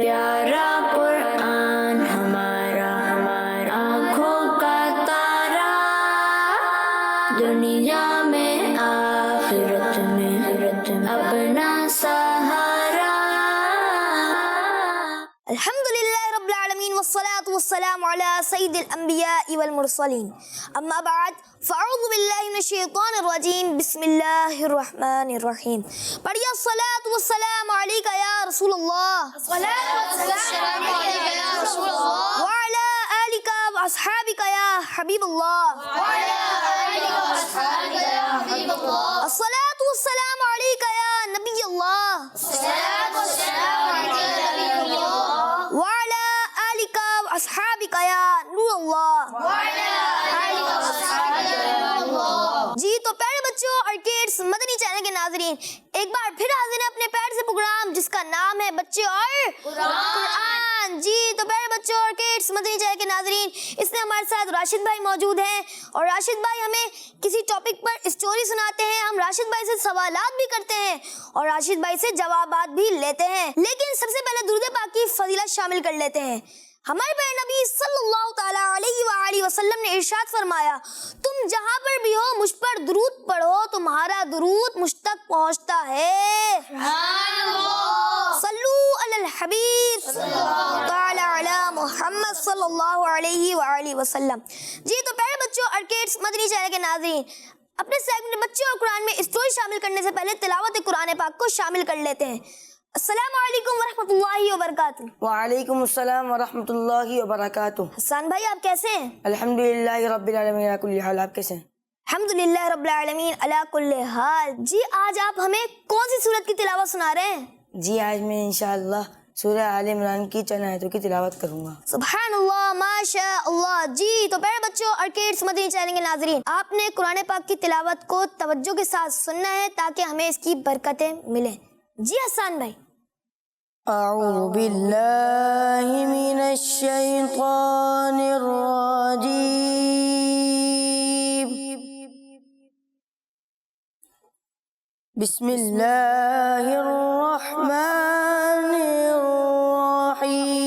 پیارا قرآن ہمارا آنکھوں کا تارا، دنیا میں آخرت میں اپنا سہارا۔ الحمدللہ رب العالمین والصلاة والسلام علی سید الانبیاء والمرسلین، اما بعد فاعوذ باللہ من الشیطان الرجیم، بسم اللہ الرحمن الرحیم۔ پڑھیے الصلاة والسلام علیکہ یا رسول اللہ، وعلی آلکہ واصحابکہ یا حبیب اللہ، الصلاة والسلام علیکہ یا نبی اللہ، وعلی آلکہ واصحابکہ یا نور اللہ۔ جی تو پیارے بچوں اور کڈس مدنی چینل کے ناظرین، ایک بار پھر حاضر ہیں اپنے پیارے سے پروگرام جس کا نام ہے بچے اور قرآن۔ جی تو پیارے بچوں اور کڈس مدنی چینل کے ناظرین، اس میں ہمارے ساتھ راشد بھائی موجود ہیں، اور راشد بھائی ہمیں کسی ٹاپک پر اسٹوری سناتے ہیں، ہم راشد بھائی سے سوالات بھی کرتے ہیں اور راشد بھائی سے جوابات بھی لیتے ہیں، لیکن سب سے پہلے درود پاک کی فضیلت شامل کر لیتے ہیں۔ ہمارے پیارے نبی صلی اللہ تعالیٰ علیہ وآلہ وسلم نے ارشاد فرمایا، تم جہاں پر بھی ہو مجھ پر درود پڑھو، تمہارا درود مجھ تک پہنچتا ہے۔ صلو علی الحبیب تعالی علی محمد صلی اللہ علیہ وآلہ وسلم۔ جی تو پیارے بچوں اور کڈس مدنی چینل کے ناظرین، اپنے سیگمنٹ بچے اور قرآن میں اسٹوری شامل کرنے سے پہلے تلاوت قرآن پاک کو شامل کر لیتے ہیں۔ السلام علیکم ورحمۃ اللہ وبرکاتہ۔ وعلیکم السلام ورحمۃ اللہ وبرکاتہ۔ حسان بھائی آپ کیسے ہیں؟ الحمدللہ رب العالمین علی کل حال، آپ کیسے ہیں؟ الحمدللہ رب العالمین علی کل حال۔ جی آج آپ ہمیں کون سی سورت کی تلاوت سنا رہے ہیں؟ جی آج میں انشاءاللہ سورہ آل عمران کی چند آیتوں کی تلاوت کروں گا۔ سبحان اللہ، ماشاء اللہ۔ جی تو پیارے بچوں اور کڈس مدنی چینل کے ناظرین، آپ نے قرآن پاک کی تلاوت کو توجہ کے ساتھ سننا ہے تاکہ ہمیں اس کی برکتیں ملیں۔ جی حسان بھائی۔ اعوذ باللہ من الشیطان الرجیم، بسم اللہ الرحمن الرحیم،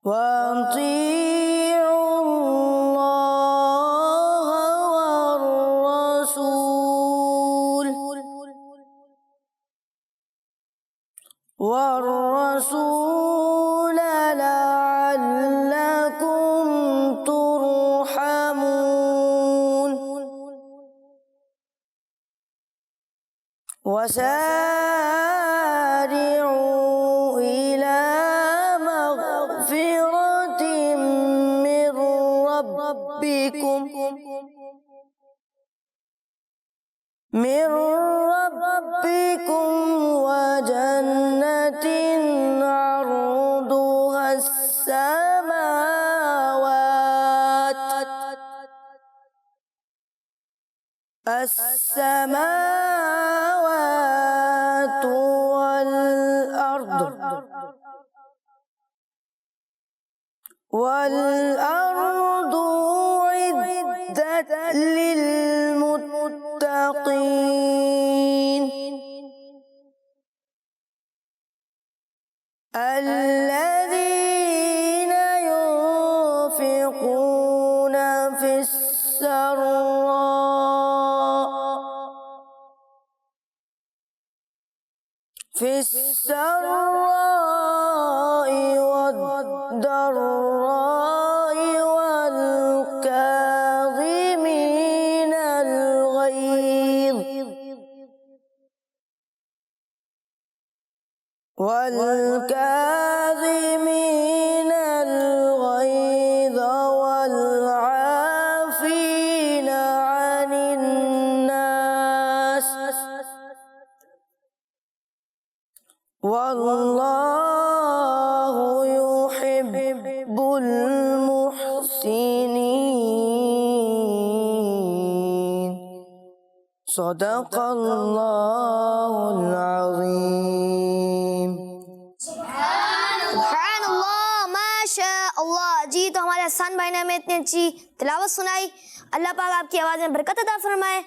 وَأَطِيعُوا والرسول لعلكم ترحمون، وسارعوا إلى مغفرة من ربكم وجنة عرضها السماوات والأرض أعدت للمتقين الذين ينفقون في السراء والضراء والكاظمين الغيظ والعافين عن الناس واللہ يحب المحسنین۔ صدق اللہ العظیم۔ سبحان اللہ، ماشاء اللہ۔ جی تو ہمارے حسان بھائی نے ہمیں اتنی اچھی تلاوت سنائی، اللہ پاک آپ کی آواز میں برکت عطا فرمائے،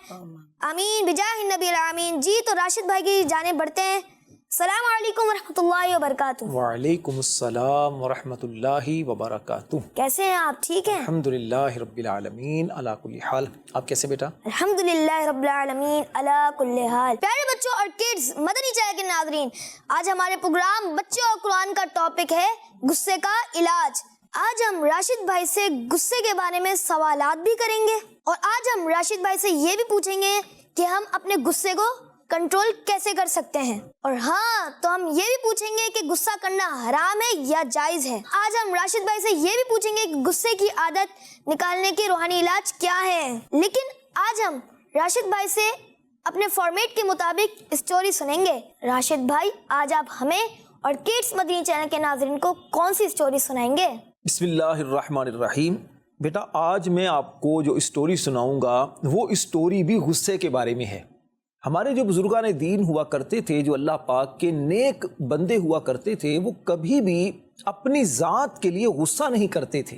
آمین بجاہ النبی الامین۔ جی تو راشد بھائی کی جانب بڑھتے ہیں۔ السلام علیکم ورحمۃ اللہ وبرکاتہ۔ وعلیکم السلام ورحمۃ اللہ وبرکاتہ۔ کیسے ہیں آپ؟ ٹھیک ہیں؟ الحمدللہ رب العالمین علی کل حال۔ آپ کیسے بیٹا؟ الحمدللہ رب العالمین علی کل حال۔ پیارے بچوں اور کڈز، مدنی چینل کے ناظرین، آج ہمارے پروگرام بچوں اور قرآن کا ٹاپک ہے غصے کا علاج۔ آج ہم راشد بھائی سے غصے کے بارے میں سوالات بھی کریں گے، اور آج ہم راشد بھائی سے یہ بھی پوچھیں گے کہ ہم اپنے غصے کو کنٹرول کیسے کر سکتے ہیں، اور ہاں تو ہم یہ بھی پوچھیں گے کہ غصہ کرنا حرام ہے یا جائز ہے۔ آج ہم راشد بھائی سے یہ بھی پوچھیں گے کہ غصے کی عادت نکالنے کے روحانی علاج کیا ہے۔ لیکن آج ہم راشد بھائی سے اپنے فارمیٹ کے مطابق اسٹوری سنیں گے۔ راشد بھائی، آج آپ ہمیں اور کڈس مدنی چینل کے ناظرین کو کون سی اسٹوری سنائیں گے؟ بسم اللہ الرحمن الرحیم۔ بیٹا آج میں آپ کو جو اسٹوری سناؤں گا وہ اسٹوری بھی غصے کے بارے میں ہے۔ ہمارے جو بزرگان دین ہوا کرتے تھے، جو اللہ پاک کے نیک بندے ہوا کرتے تھے، وہ کبھی بھی اپنی ذات کے لیے غصہ نہیں کرتے تھے،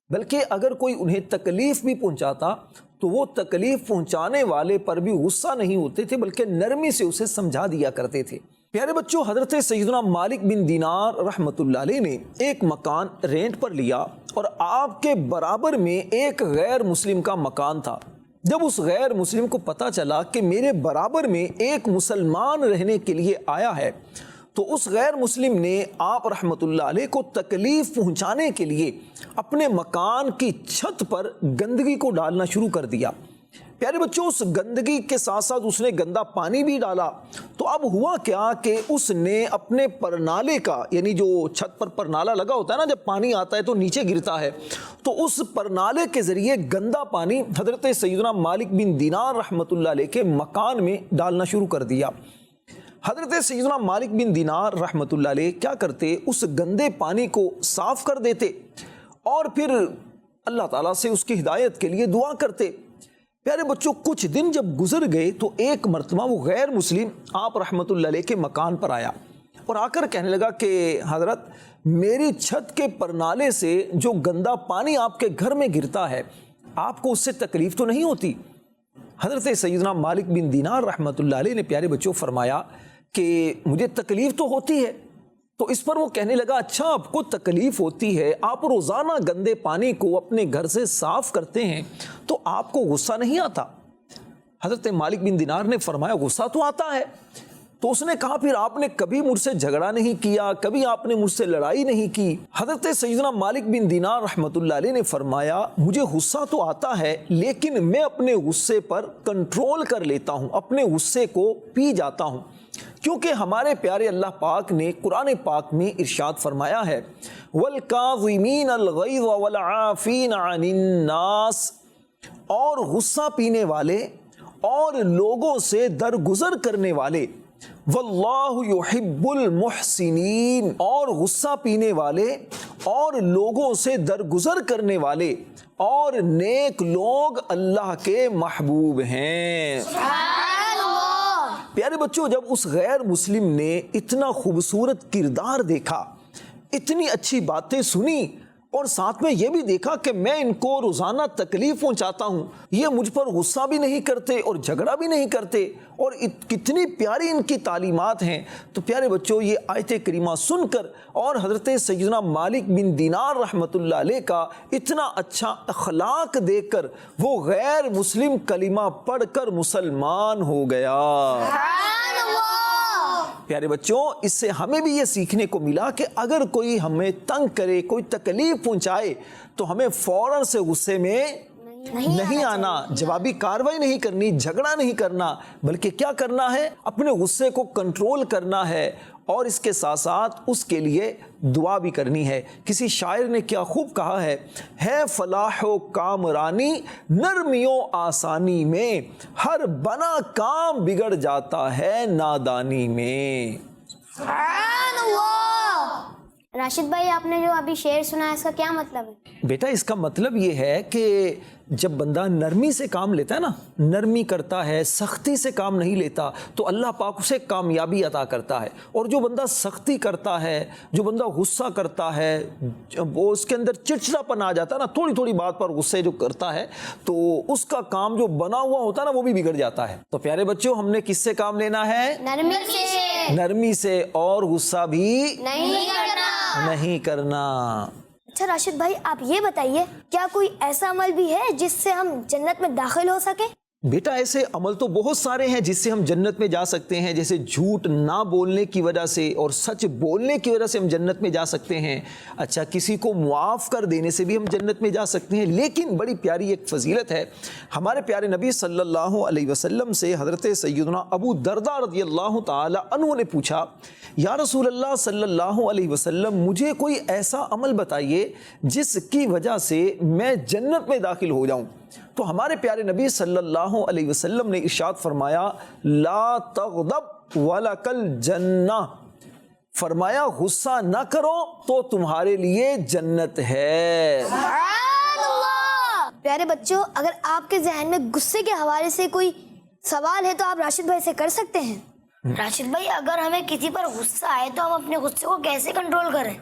بلکہ اگر کوئی انہیں تکلیف بھی پہنچاتا تو وہ تکلیف پہنچانے والے پر بھی غصہ نہیں ہوتے تھے، بلکہ نرمی سے اسے سمجھا دیا کرتے تھے۔ پیارے بچوں، حضرت سیدنا مالک بن دینار رحمۃ اللہ علیہ نے ایک مکان رینٹ پر لیا، اور آپ کے برابر میں ایک غیر مسلم کا مکان تھا۔ جب اس غیر مسلم کو پتہ چلا کہ میرے برابر میں ایک مسلمان رہنے کے لیے آیا ہے، تو اس غیر مسلم نے آپ رحمۃ اللہ علیہ کو تکلیف پہنچانے کے لیے اپنے مکان کی چھت پر گندگی کو ڈالنا شروع کر دیا۔ پیارے بچوں، اس گندگی کے ساتھ ساتھ اس نے گندا پانی بھی ڈالا۔ تو اب ہوا کیا کہ اس نے اپنے پرنالے کا، یعنی جو چھت پر پرنالا لگا ہوتا ہے نا، جب پانی آتا ہے تو نیچے گرتا ہے، تو اس پرنالے کے ذریعے گندا پانی حضرت سیدنا مالک بن دینار رحمۃ اللہ علیہ کے مکان میں ڈالنا شروع کر دیا۔ حضرت سیدنا مالک بن دینار رحمۃ اللہ علیہ کیا کرتے، اس گندے پانی کو صاف کر دیتے اور پھر اللہ تعالیٰ سے اس کی ہدایت کے لیے دعا کرتے۔ پیارے بچوں، کچھ دن جب گزر گئے تو ایک مرتبہ وہ غیر مسلم آپ رحمۃ اللہ علیہ کے مکان پر آیا اور آ کر کہنے لگا کہ حضرت، میری چھت کے پرنالے سے جو گندا پانی آپ کے گھر میں گرتا ہے، آپ کو اس سے تکلیف تو نہیں ہوتی؟ حضرت سیدنا مالک بن دینار رحمۃ اللہ علیہ نے پیارے بچوں فرمایا کہ مجھے تکلیف تو ہوتی ہے۔ تو اس پر وہ کہنے لگا، اچھا آپ کو تکلیف ہوتی ہے، آپ روزانہ گندے پانی کو اپنے گھر سے صاف کرتے ہیں، تو آپ کو غصہ نہیں آتا؟ حضرت مالک بن دینار نے فرمایا، غصہ تو آتا ہے۔ تو اس نے کہا، پھر آپ نے کبھی مجھ سے جھگڑا نہیں کیا، کبھی آپ نے مجھ سے لڑائی نہیں کی؟ حضرت سیدنا مالک بن دینار رحمۃ اللہ علیہ نے فرمایا، مجھے غصہ تو آتا ہے، لیکن میں اپنے غصے پر کنٹرول کر لیتا ہوں، اپنے غصے کو پی جاتا ہوں، کیونکہ ہمارے پیارے اللہ پاک نے قرآن پاک میں ارشاد فرمایا ہے، وَالْكَاظِمِينَ الْغَيْظَ وَالْعَافِينَ عَنِ النَّاسِ، اور غصہ پینے والے اور لوگوں سے درگزر کرنے والے، وَاللَّهُ يُحِبُّ الْمُحْسِنِينَ، اور غصہ پینے والے اور لوگوں سے درگزر کرنے والے اور نیک لوگ اللہ کے محبوب ہیں۔ پیارے بچوں، جب اس غیر مسلم نے اتنا خوبصورت کردار دیکھا، اتنی اچھی باتیں سنی، اور ساتھ میں یہ بھی دیکھا کہ میں ان کو روزانہ تکلیف پہنچاتا ہوں، یہ مجھ پر غصہ بھی نہیں کرتے اور جھگڑا بھی نہیں کرتے، اور کتنی پیاری ان کی تعلیمات ہیں، تو پیارے بچوں یہ آیت کریمہ سن کر اور حضرت سیدنا مالک بن دینار رحمۃ اللہ علیہ کا اتنا اچھا اخلاق دیکھ کر وہ غیر مسلم کلمہ پڑھ کر مسلمان ہو گیا۔ پیارے بچوں، اس سے ہمیں بھی یہ سیکھنے کو ملا کہ اگر کوئی ہمیں تنگ کرے، کوئی تکلیف پہنچائے، تو ہمیں فوراً سے غصے میں نہیں آنا، جوابی کاروائی نہیں کرنی، جھگڑا نہیں کرنا، بلکہ کیا کرنا ہے، اپنے غصے کو کنٹرول کرنا ہے، اور اس کے ساتھ ساتھ اس کے لیے دعا بھی کرنی ہے۔ کسی شاعر نے کیا خوب کہا ہے فلاح و کامرانی نرمیوں آسانی میں، ہر بنا کام بگڑ جاتا ہے نادانی میں۔ سبحان اللہ۔ راشد بھائی، آپ نے جو ابھی شعر سنا ہے، اس کا کیا مطلب ہے؟ بیٹا، اس کا مطلب یہ ہے کہ جب بندہ نرمی سے کام لیتا ہے نا، نرمی کرتا ہے، سختی سے کام نہیں لیتا، تو اللہ پاک اسے کامیابی عطا کرتا ہے. اور جو بندہ سختی کرتا ہے، جو بندہ غصہ کرتا ہے، وہ اس کے اندر چڑچڑاپن آ جاتا ہے نا، تھوڑی تھوڑی بات پر غصے جو کرتا ہے، تو اس کا کام جو بنا ہوا ہوتا ہے نا وہ بھی بگڑ جاتا ہے. تو پیارے بچوں، ہم نے کس سے کام لینا ہے؟ نرمی سے، اور غصہ بھی نہیں کرنا. اچھا راشد بھائی، آپ یہ بتائیے، کیا کوئی ایسا عمل بھی ہے جس سے ہم جنت میں داخل ہو سکے؟ بیٹا ایسے عمل تو بہت سارے ہیں جس سے ہم جنت میں جا سکتے ہیں، جیسے جھوٹ نہ بولنے کی وجہ سے اور سچ بولنے کی وجہ سے ہم جنت میں جا سکتے ہیں. اچھا، کسی کو معاف کر دینے سے بھی ہم جنت میں جا سکتے ہیں. لیکن بڑی پیاری ایک فضیلت ہے. ہمارے پیارے نبی صلی اللہ علیہ وسلم سے حضرت سیدنا ابو درداء رضی اللہ تعالی عنہ نے پوچھا، یا رسول اللہ صلی اللہ علیہ وسلم، مجھے کوئی ایسا عمل بتائیے جس کی وجہ سے میں جنت میں داخل ہو جاؤں. تو ہمارے پیارے نبی صلی اللہ علیہ وسلم نے ارشاد فرمایا، لا تغضب ولک الجنہ، فرمایا غصہ نہ کرو تو تمہارے لیے جنت ہے. پیارے بچوں، اگر آپ کے ذہن میں غصے کے حوالے سے کوئی سوال ہے تو آپ راشد بھائی سے کر سکتے ہیں. راشد بھائی، اگر ہمیں کسی پر غصہ آئے تو ہم اپنے غصے کو کیسے کنٹرول کریں؟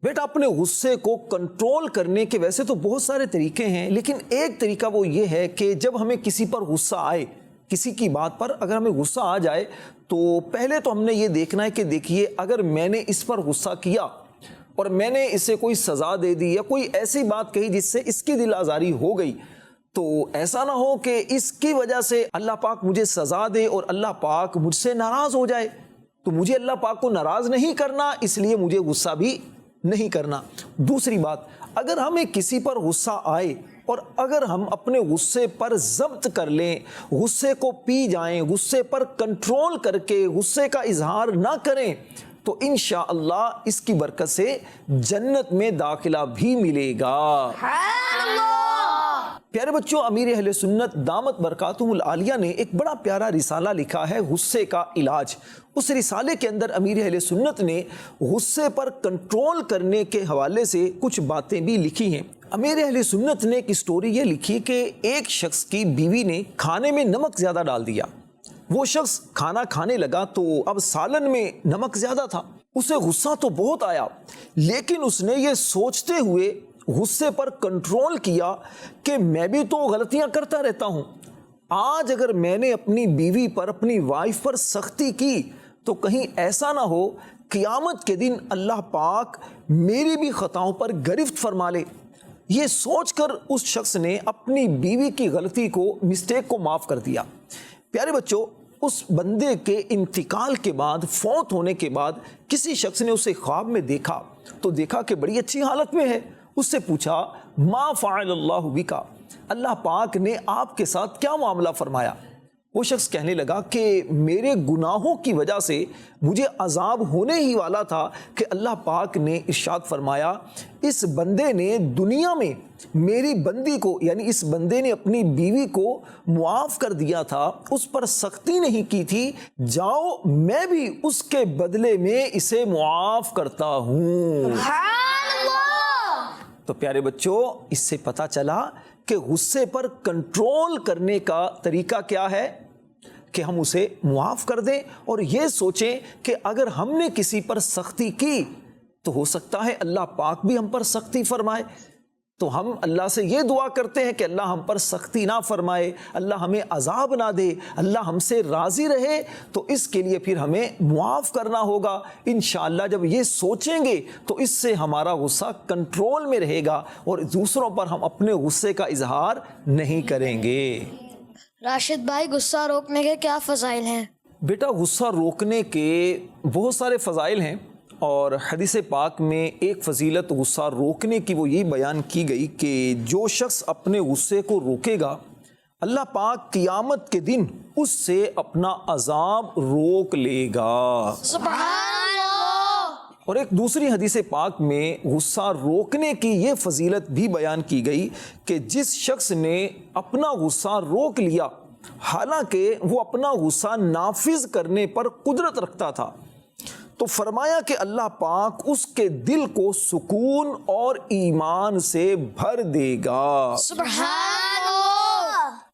بیٹا، اپنے غصے کو کنٹرول کرنے کے ویسے تو بہت سارے طریقے ہیں، لیکن ایک طریقہ وہ یہ ہے کہ جب ہمیں کسی پر غصہ آئے، کسی کی بات پر اگر ہمیں غصہ آ جائے، تو پہلے تو ہم نے یہ دیکھنا ہے کہ دیکھیے، اگر میں نے اس پر غصہ کیا اور میں نے اسے کوئی سزا دے دی یا کوئی ایسی بات کہی جس سے اس کی دل آزاری ہو گئی، تو ایسا نہ ہو کہ اس کی وجہ سے اللہ پاک مجھے سزا دے اور اللہ پاک مجھ سے ناراض ہو جائے. تو مجھے اللہ پاک کو ناراض نہیں کرنا، اس لیے مجھے غصہ بھی نہیں کرنا. دوسری بات، اگر ہمیں کسی پر غصہ آئے اور اگر ہم اپنے غصے پر ضبط کر لیں، غصے کو پی جائیں، غصے پر کنٹرول کر کے غصے کا اظہار نہ کریں، تو انشاءاللہ اس کی برکت سے جنت میں داخلہ بھی ملے گا. پیارے بچوں، امیر اہل سنت دامت برکاتہم العالیہ نے ایک بڑا پیارا رسالہ لکھا ہے، غصے کا علاج. اس رسالے کے اندر امیر اہل سنت نے غصے پر کنٹرول کرنے کے حوالے سے کچھ باتیں بھی لکھی ہیں. امیر اہل سنت نے ایک اسٹوری یہ لکھی کہ ایک شخص کی بیوی نے کھانے میں نمک زیادہ ڈال دیا. وہ شخص کھانا کھانے لگا تو اب سالن میں نمک زیادہ تھا. اسے غصہ تو بہت آیا، لیکن اس نے یہ سوچتے ہوئے غصے پر کنٹرول کیا کہ میں بھی تو غلطیاں کرتا رہتا ہوں. آج اگر میں نے اپنی بیوی پر، اپنی وائف پر سختی کی تو کہیں ایسا نہ ہو قیامت کے دن اللہ پاک میری بھی خطاؤں پر گرفت فرما لے. یہ سوچ کر اس شخص نے اپنی بیوی کی غلطی کو، مسٹیک کو معاف کر دیا. پیارے بچوں، اس بندے کے انتقال کے بعد، فوت ہونے کے بعد، کسی شخص نے اسے خواب میں دیکھا تو دیکھا کہ بڑی اچھی حالت میں ہے. اس سے پوچھا، ما فعل اللہ بکا، اللہ پاک نے آپ کے ساتھ کیا معاملہ فرمایا؟ وہ شخص کہنے لگا کہ میرے گناہوں کی وجہ سے مجھے عذاب ہونے ہی والا تھا کہ اللہ پاک نے ارشاد فرمایا، اس بندے نے دنیا میں میری بندی کو، یعنی اس بندے نے اپنی بیوی کو معاف کر دیا تھا، اس پر سختی نہیں کی تھی، جاؤ میں بھی اس کے بدلے میں اسے معاف کرتا ہوں. تو پیارے بچوں، اس سے پتہ چلا کہ غصے پر کنٹرول کرنے کا طریقہ کیا ہے کہ ہم اسے معاف کر دیں اور یہ سوچیں کہ اگر ہم نے کسی پر سختی کی تو ہو سکتا ہے اللہ پاک بھی ہم پر سختی فرمائے. تو ہم اللہ سے یہ دعا کرتے ہیں کہ اللہ ہم پر سختی نہ فرمائے، اللہ ہمیں عذاب نہ دے، اللہ ہم سے راضی رہے. تو اس کے لیے پھر ہمیں معاف کرنا ہوگا. انشاءاللہ جب یہ سوچیں گے تو اس سے ہمارا غصہ کنٹرول میں رہے گا اور دوسروں پر ہم اپنے غصے کا اظہار نہیں کریں گے. راشد بھائی، غصہ روکنے کے کیا فضائل ہیں؟ بیٹا، غصہ روکنے کے بہت سارے فضائل ہیں، اور حدیث پاک میں ایک فضیلت غصہ روکنے کی وہ یہ بیان کی گئی کہ جو شخص اپنے غصے کو روکے گا، اللہ پاک قیامت کے دن اس سے اپنا عذاب روک لے گا. سبحان اللہ. اور ایک دوسری حدیث پاک میں غصہ روکنے کی یہ فضیلت بھی بیان کی گئی کہ جس شخص نے اپنا غصہ روک لیا، حالانکہ وہ اپنا غصہ نافذ کرنے پر قدرت رکھتا تھا، تو فرمایا کہ اللہ پاک اس کے دل کو سکون اور ایمان سے بھر دے گا. سبحان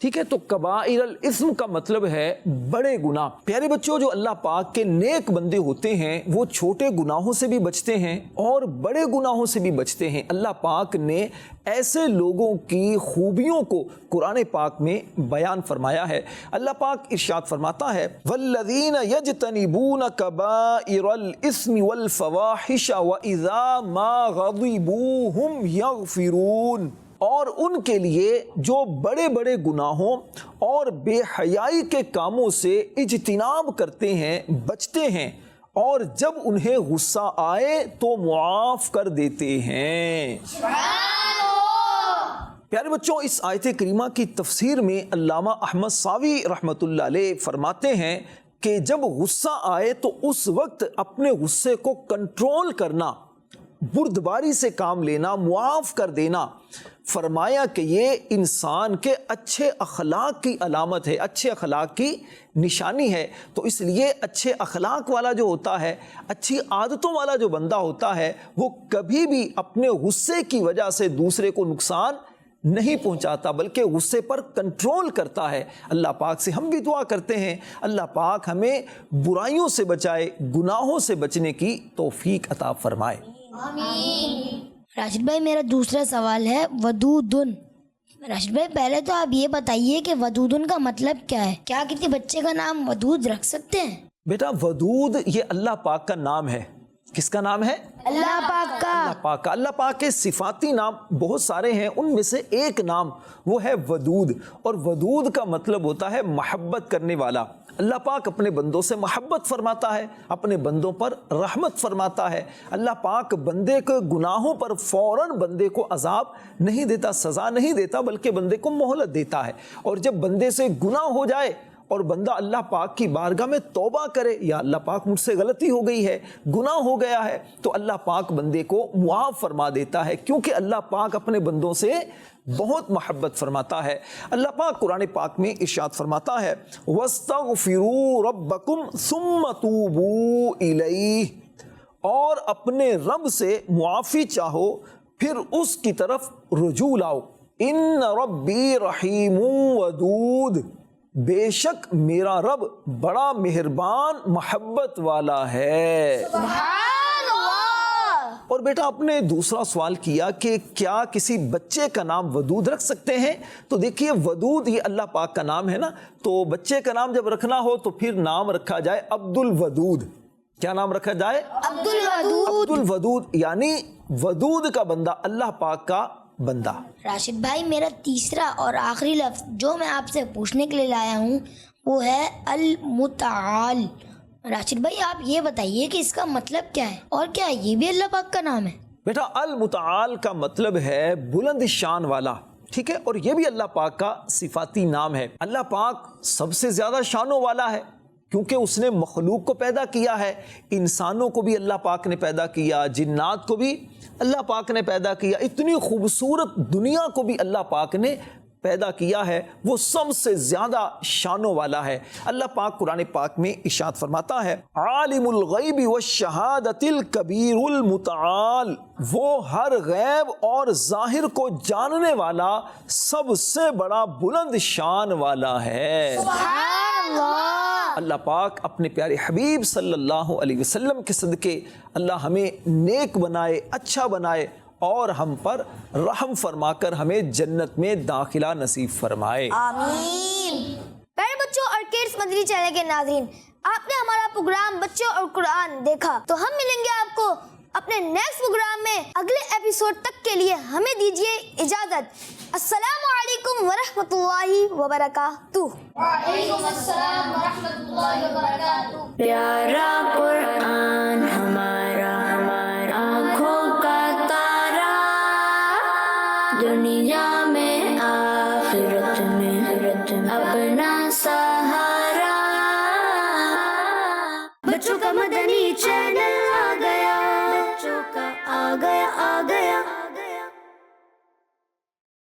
ٹھیک ہے، تو کبائر الاسم کا مطلب ہے بڑے گناہ۔ پیارے بچوں، جو اللہ پاک کے نیک بندے ہوتے ہیں وہ چھوٹے گناہوں سے بھی بچتے ہیں اور بڑے گناہوں سے بھی بچتے ہیں۔ اللہ پاک نے ایسے لوگوں کی خوبیوں کو قرآن پاک میں بیان فرمایا ہے۔ اللہ پاک ارشاد فرماتا ہے والذین یجتنبون کبائر الاسم والفواحش واذا ما غضبوا هم یغفرون، اور ان کے لیے جو بڑے بڑے گناہوں اور بے حیائی کے کاموں سے اجتناب کرتے ہیں، بچتے ہیں، اور جب انہیں غصہ آئے تو معاف کر دیتے ہیں۔ پیارے بچوں، اس آیت کریمہ کی تفسیر میں علامہ احمد ساوی رحمۃ اللہ علیہ فرماتے ہیں کہ جب غصہ آئے تو اس وقت اپنے غصے کو کنٹرول کرنا، بردباری سے کام لینا، معاف کر دینا، فرمایا کہ یہ انسان کے اچھے اخلاق کی علامت ہے، اچھے اخلاق کی نشانی ہے۔ تو اس لیے اچھے اخلاق والا جو ہوتا ہے، اچھی عادتوں والا جو بندہ ہوتا ہے، وہ کبھی بھی اپنے غصے کی وجہ سے دوسرے کو نقصان نہیں پہنچاتا بلکہ غصے پر کنٹرول کرتا ہے۔ اللہ پاک سے ہم بھی دعا کرتے ہیں اللہ پاک ہمیں برائیوں سے بچائے، گناہوں سے بچنے کی توفیق عطا فرمائے۔ راشد بھائی، میرا دوسرا سوال ہے ودودن۔ راشد بھائی، پہلے تو آپ یہ بتائیے کہ ودودن کا مطلب کیا ہے؟ کیا کسی بچے کا نام ودود رکھ سکتے ہیں؟ بیٹا، ودود یہ اللہ پاک کا نام ہے۔ کس کا نام ہے؟ اللہ پاک کا۔ اللہ پاک کا۔ اللہ پاک کے صفاتی نام بہت سارے ہیں، ان میں سے ایک نام وہ ہے ودود، اور ودود کا مطلب ہوتا ہے محبت کرنے والا۔ اللہ پاک اپنے بندوں سے محبت فرماتا ہے، اپنے بندوں پر رحمت فرماتا ہے۔ اللہ پاک بندے کے گناہوں پر فوراً بندے کو عذاب نہیں دیتا، سزا نہیں دیتا، بلکہ بندے کو مہلت دیتا ہے۔ اور جب بندے سے گناہ ہو جائے اور بندہ اللہ پاک کی بارگاہ میں توبہ کرے، یا اللہ پاک مجھ سے غلطی ہو گئی ہے، گناہ ہو گیا ہے، تو اللہ پاک بندے کو معاف فرما دیتا ہے، کیونکہ اللہ پاک اپنے بندوں سے بہت محبت فرماتا ہے۔ اللہ پاک قرآن پاک میں ارشاد فرماتا ہے وَاسْتَغْفِرُوا رَبَّكُمْ ثُمَّ تُوبُوا إِلَيْهِ، اور اپنے رب سے معافی چاہو پھر اس کی طرف رجوع لاؤ۔ إِنَّ رَبِّي رَحِيمٌ وَدُودٌ، بے شک میرا رب بڑا مہربان محبت والا ہے۔ اور بیٹا، آپ نے دوسرا سوال کیا کہ کیا کسی بچے کا نام ودود رکھ سکتے ہیں؟ تو دیکھیے، ودود یہ اللہ پاک کا نام ہے نا، تو بچے کا نام جب رکھنا ہو تو پھر نام رکھا جائے عبد الودود۔ کیا نام رکھا جائے؟ عبد الودود۔ عبد الودود، یعنی ودود کا بندہ، اللہ پاک کا بندہ۔ راشد بھائی، میرا تیسرا اور آخری لفظ جو میں آپ سے پوچھنے کے لیے لایا ہوں وہ ہے المتعال۔ راشد بھائی، آپ یہ بتائیے کہ اس کا مطلب کیا ہے، اور کیا یہ بھی اللہ پاک کا نام ہے؟ بیٹا، المتعال کا مطلب ہے بلند شان والا، ٹھیک ہے، اور یہ بھی اللہ پاک کا صفاتی نام ہے۔ اللہ پاک سب سے زیادہ شانوں والا ہے، کیونکہ اس نے مخلوق کو پیدا کیا ہے، انسانوں کو بھی اللہ پاک نے پیدا کیا، جنات کو بھی اللہ پاک نے پیدا کیا، اتنی خوبصورت دنیا کو بھی اللہ پاک نے پیدا کیا ہے، وہ سب سے زیادہ شانوں والا ہے۔ اللہ پاک قرآن پاک میں ارشاد فرماتا ہے عالم الغیب والشہادۃ الکبیر المتعال، وہ ہر غیب اور ظاہر کو جاننے والا سب سے بڑا بلند شان والا ہے۔ اللہ پاک اپنے پیارے حبیب صلی اللہ علیہ وسلم کے صدقے اللہ ہمیں نیک بنائے، اچھا بنائے، اور ہم پر رحم فرما کر ہمیں جنت میں داخلہ نصیب فرمائے، آمین۔ پیارے بچوں اور کڈس مدنی چینل کے ناظرین، آپ نے ہمارا پروگرام بچوں اور قرآن دیکھا، تو ہم ملیں گے آپ کو اپنے نیکسٹ پروگرام میں۔ اگلے ایپیسوڈ تک کے لیے ہمیں دیجیے اجازت۔ السلام علیکم ورحمۃ اللہ وبرکاتہ۔ وعلیکم السلام ورحمۃ اللہ وبرکاتہ۔ پیارا قرآن ہمارا آنکھوں کا تارا، دنیا میں آخرت میں اپنا سہارا، بچوں کا مدنی چینل آ گیا، بچوں کا آ گیا